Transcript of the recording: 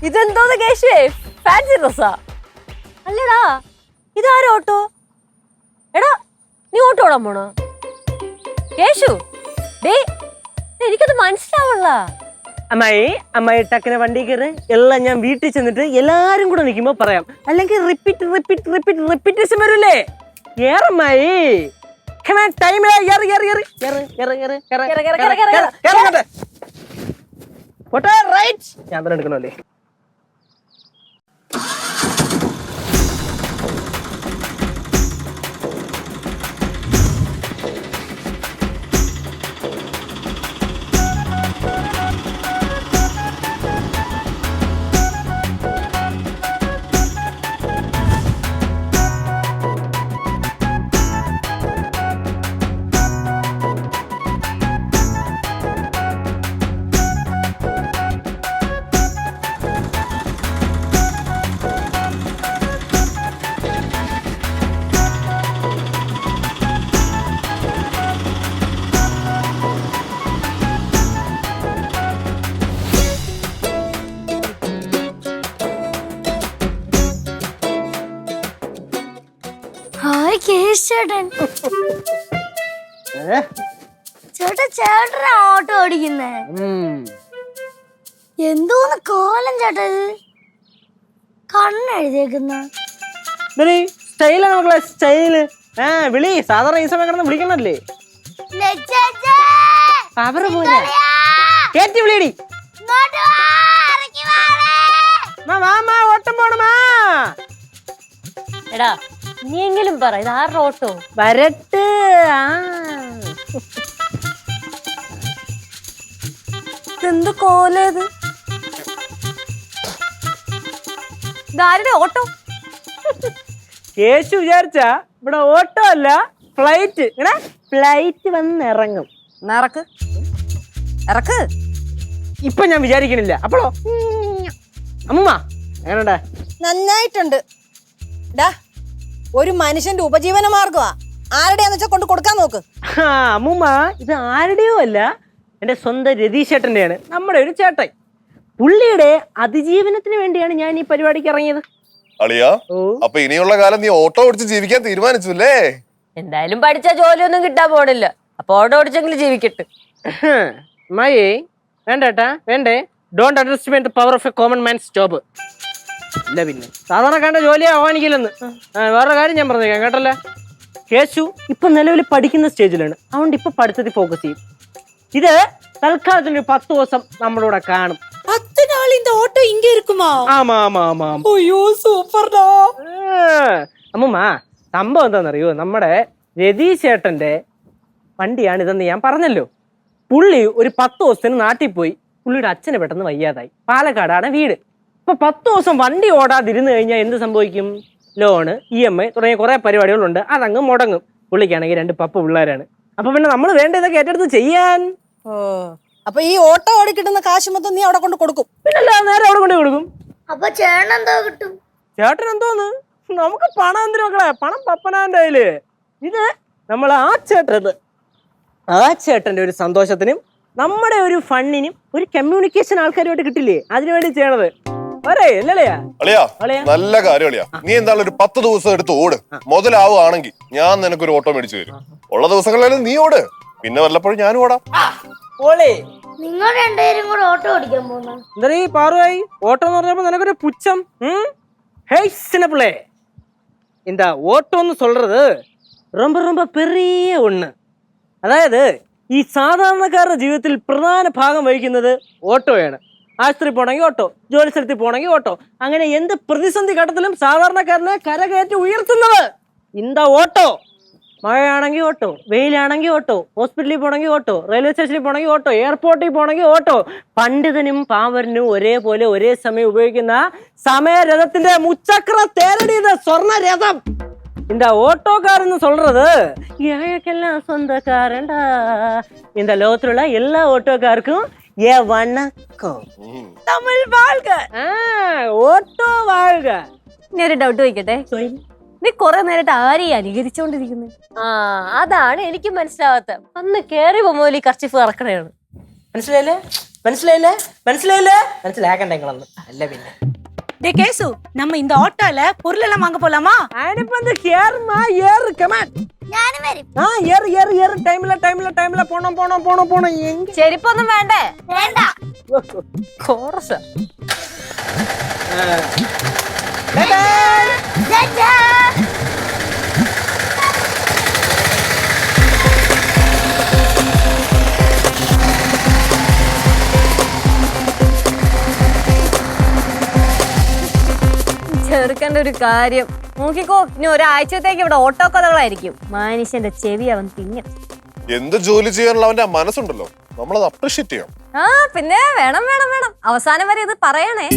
ഇതെന്തോന്ന് കേശുവേ, ഫാൻസി ഡ്രസ്സാ? അല്ലടാ, ഇതാരും ഓട്ടോ? എടാ, നീ ഓട്ടോ ഓടാൻ പോണോ? കേശു, ഡേ, എനിക്കത് മനസ്സിലാവല്ല. അമ്മായി ടക്കിനെ വണ്ടി കയറി എല്ലാം ഞാൻ വീട്ടിൽ ചെന്നിട്ട് എല്ലാരും കൂടെ നിൽക്കുമ്പോ പറയാം. അല്ലെങ്കിൽ റിപ്പീറ്റേഷൻ വരൂലേ? ഏറമ്മായി ഞാൻ തന്നെ എടുക്കണല്ലേ. ചേട്ടൻ ചേട്ടനാ ഓട്ടോ ഓടിക്കുന്നേ? എന്തോന്ന് കോലം ചേട്ടൻ കണ്ണെഴുതിയേക്കുന്ന സ്റ്റൈലാണ് മക്കളെ, സ്റ്റൈല്. വിളി സാധാരണ ഈ സമയം കിടന്ന് വിളിക്കണല്ലേ. അവര് പോലെ കേറ്റി വിളിയടി. ഓട്ടം പോണമാ. എടാ, നീ എങ്കിലും പറ, ഇത് ആരുടെ ഓട്ടോ? വരട്ട്. എന്ത് കോലേത്? ഇതാരുടെ ഓട്ടോ? കേശു വിചാരിച്ച ഇവിടെ ഓട്ടോ അല്ല, ഫ്ലൈറ്റ്. ഇങ്ങനെ ഫ്ലൈറ്റ് വന്ന് ഇറങ്ങും. ഇറക്ക് ഇറക്ക്. ഇപ്പൊ ഞാൻ വിചാരിക്കണില്ല. അപ്പോഴോ അമ്മ എങ്ങനെയുണ്ടാ? നന്നായിട്ടുണ്ട്. ഒരു മനുഷ്യന്റെ ഉപജീവന മാർഗമാ. ആരുടെയാന്ന് വെച്ചാൽ കൊണ്ട് കൊടുക്കാൻ നോക്ക്. അമ്മൂമ്മ, ഇത് ആരുടെയോ അല്ല, എന്റെ സ്വന്തം രതീശേട്ടന്റെയാണ്. നമ്മുടെ ഒരു ചേട്ടൻ. പുള്ളിയുടെ അതിജീവനത്തിന് വേണ്ടിയാണ് ഞാൻ ഈ പരിപാടിക്ക് ഇറങ്ങിയത്. അളിയാ, അപ്പൊ ഇനിയുള്ള കാലം നീ ഓട്ടോ ഓടിച്ച് ജീവിക്കാൻ തീരുമാനിച്ചു അല്ലേ? എന്തായാലും പഠിച്ച ജോലിയൊന്നും കിട്ടാൻ പോണില്ല, അപ്പൊ ഓട്ടോ ഓടിച്ചെങ്കിലും ജീവിക്കട്ടെ. അമ്മായി വേണ്ടേട്ടാ, വേണ്ടേ. Don't underestimate the power of A common man's job. ഇല്ല പിന്നെ സാധാരണക്കാരന്റെ ജോലിയെ അവമാനിക്കില്ലെന്ന്. വേറൊരു കാര്യം ഞാൻ പറഞ്ഞേക്കാം കേട്ടല്ലേ. കേശു ഇപ്പൊ നിലവിൽ പഠിക്കുന്ന സ്റ്റേജിലാണ്, അതുകൊണ്ട് ഇപ്പൊ പഠിത്തത്തിൽ ഫോക്കസ് ചെയ്യും. ഇത് തൽക്കാലത്തിന് 10 ദിവസം നമ്മുടെ കൂടെ കാണും. 10 നാൾ இந்த ഓട്ടോ ഇങ്ങ இருக்குமா? ആമാ ആമാ ആമാ. അയ്യോ സൂപ്പർഡാ. അമ്മൂമ്മ, സംഭവം എന്താണെന്നറിയോ, നമ്മുടെ രതീശേട്ടന്റെ വണ്ടിയാണ് ഇതെന്ന് ഞാൻ പറഞ്ഞല്ലോ. പുള്ളി ഒരു 10 ദിവസത്തിന് നാട്ടിൽ പോയി. പുള്ളിയുടെ അച്ഛന് പെട്ടെന്ന് വയ്യാതായി. പാലക്കാടാണ് വീട്. ഇപ്പൊ 10 ദിവസം വണ്ടി ഓടാതിരുന്ന് കഴിഞ്ഞാൽ എന്ത് സംഭവിക്കും? ലോണ്, EMI തുടങ്ങിയ കുറെ പരിപാടികളുണ്ട്, അതങ്ങ് മുടങ്ങും. പുള്ളിക്കാണെങ്കിൽ 2 പപ്പ പിള്ളേരാണ്. അപ്പൊ പിന്നെ നമ്മൾ വേണ്ട ഇതൊക്കെ ഏറ്റെടുത്ത് ചെയ്യാൻ. അപ്പൊ ഈ ഓട്ടോ ഓടി കിട്ടുന്ന കാശ് മൊത്തം നീ അവിടെ കൊണ്ട് കൊടുക്കും? പിന്നല്ല, നേരെ അവിടെ കൊണ്ട് കൊടുക്കും. അപ്പൊ ചേട്ടൻ എന്തോ കിട്ടും? ചേട്ടൻ എന്തോന്ന്, നമുക്ക് പണം എന്തിനു മക്കളെ? പണം പപ്പനാന്റെ കയ്യില്. ഇത് നമ്മൾ ആ ചേട്ടന്റെ ഒരു സന്തോഷത്തിനും നമ്മുടെ ഒരു ഫണ്ണിനും ഒരു കമ്മ്യൂണിക്കേഷൻ ആൾക്കാരുമായിട്ട് കിട്ടില്ലേ, അതിനുവേണ്ടി ചെയ്യണത്. നല്ല കാര്യം അളിയാ. നീ എന്തായാലും ഒരു 10 ദിവസം എടുത്ത് ഓട്. മുതലാവുകയാണെങ്കിൽ ഞാൻ നിനക്കൊരു ഓട്ടോ മേടിച്ചു തരും. ഉള്ള ദിവസങ്ങളിലും നീ ഓട്, പിന്നെ വല്ലപ്പോഴും ഞാനും ഓടാം. നിങ്ങൾ രണ്ടുപേരും കൂടെ ഓട്ടോ ഓടിക്കാൻ പോകുന്ന എന്താ ഈ പാറുവായി? ഓട്ടോ എന്ന് പറഞ്ഞപ്പോ നിനക്കൊരു പുച്ഛം. പിള്ളേ, എന്താ ഓട്ടോന്ന് சொல்றது ரொம்ப ரொம்ப பெரிய ஒண்ணு. അതായത് ഈ സാധാരണക്കാരുടെ ജീവിതത്തിൽ പ്രധാന ഭാഗം വഹിക്കുന്നത് ഓട്ടോയാണ്. ആശുപത്രി പോകണമെങ്കിൽ ഓട്ടോ, ജോലി സ്ഥലത്തിൽ പോകണമെങ്കിൽ ഓട്ടോ, അങ്ങനെ എന്ത് പ്രതിസന്ധി ഘട്ടത്തിലും സാധാരണക്കാരനെ കരകയറ്റി ഉയർത്തുന്നത് ഇന്ത ഓട്ടോ. മഴയാണെങ്കിൽ ഓട്ടോ, വെയിലാണെങ്കിൽ ഓട്ടോ, ഹോസ്പിറ്റലിൽ പോകണമെങ്കിൽ ഓട്ടോ, റെയിൽവേ സ്റ്റേഷനിൽ പോകണമെങ്കിൽ ഓട്ടോ, എയർപോർട്ടിൽ പോകണമെങ്കിൽ ഓട്ടോ. പണ്ഡിതനും പാവരനും ഒരേപോലെ ഒരേ സമയം ഉപയോഗിക്കുന്ന സമയരഥത്തിന്റെ മുച്ചക്ര തേരടിയത് സ്വർണ്ണ രഥം. இந்த ஓட்டோக்காரன்னு சொல்றது எனக்கெல்லாம் சொந்தக்காரன்டா. இந்த லோகத்துல எல்லா ஓட்டோக்காருக்கும் வணக்கம். തമിഴ് വാൾക. ഓട്ടോ വാഴുക. ഞാനൊരു ഡൗട്ട് ചോദിക്കട്ടെ, നീ കൊറേ നേരമായിട്ട് ആരെയും അനുകരിച്ചോണ്ടിരിക്കുന്നത്? അതാണ് എനിക്ക് മനസ്സിലാവാത്ത. അന്ന് കേറി പോകുമ്പോൾ ഈ കർച്ചിഫ് ഇറക്കണയാണ്. മനസ്സിലായില്ലേ? മനസ്സിലായില്ലേ മനസ്സിലായില്ലേ മനസ്സിലാക്കണ്ട നിങ്ങളൊന്നും അല്ല പിന്നെ டே கேசு நம்ம இந்த ஆட்டோல பொருள் எல்லாம் வாங்க போலாமா അതിനിപ്പോ എന്ത് കേറുമാ ഏറ് കമാൻ ഞാനും വരും ആ ഏറ് ടൈമില്ല പോണം എങ്ക ചെരുപ്പൊന്നും വേണ്ടേ? വേണ്ട കോറസ് ജാ. ചെറുക്കന്റെ ഒരു കാര്യം നോക്കിക്കോ, ഇനി ഒരാഴ്ചത്തേക്ക് ഇവിടെ ഓട്ടോ കഥകളായിരിക്കും. മനുഷ്യന്റെ ചെവി അവൻ തിന്നും. എന്ത് ജോലി ചെയ്യാനുള്ള അവന്റെ മനസ്സുണ്ടല്ലോ, നമ്മളത് അപ്രീഷിയേറ്റ് ചെയ്യണം. ആ പിന്നെ വേണം അവസാനം വരെ ഇത് പറയണേ.